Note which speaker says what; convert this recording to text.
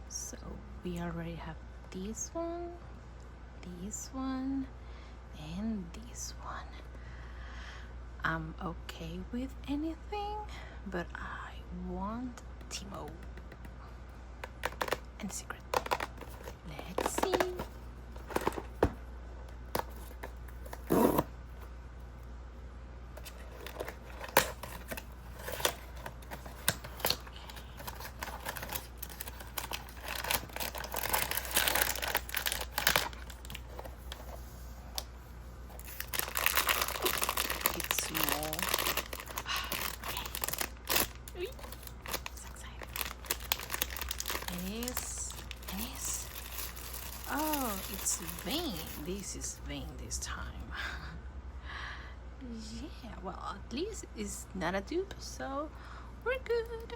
Speaker 1: So we already have this one, and this one. I'm okay with anything, but I want Timo and Secret. Let's see. It's small. Okay. So excited. It is. Oh, it's Vane. This is Vane this time. Yeah, well, at least it's not a dupe, so we're good.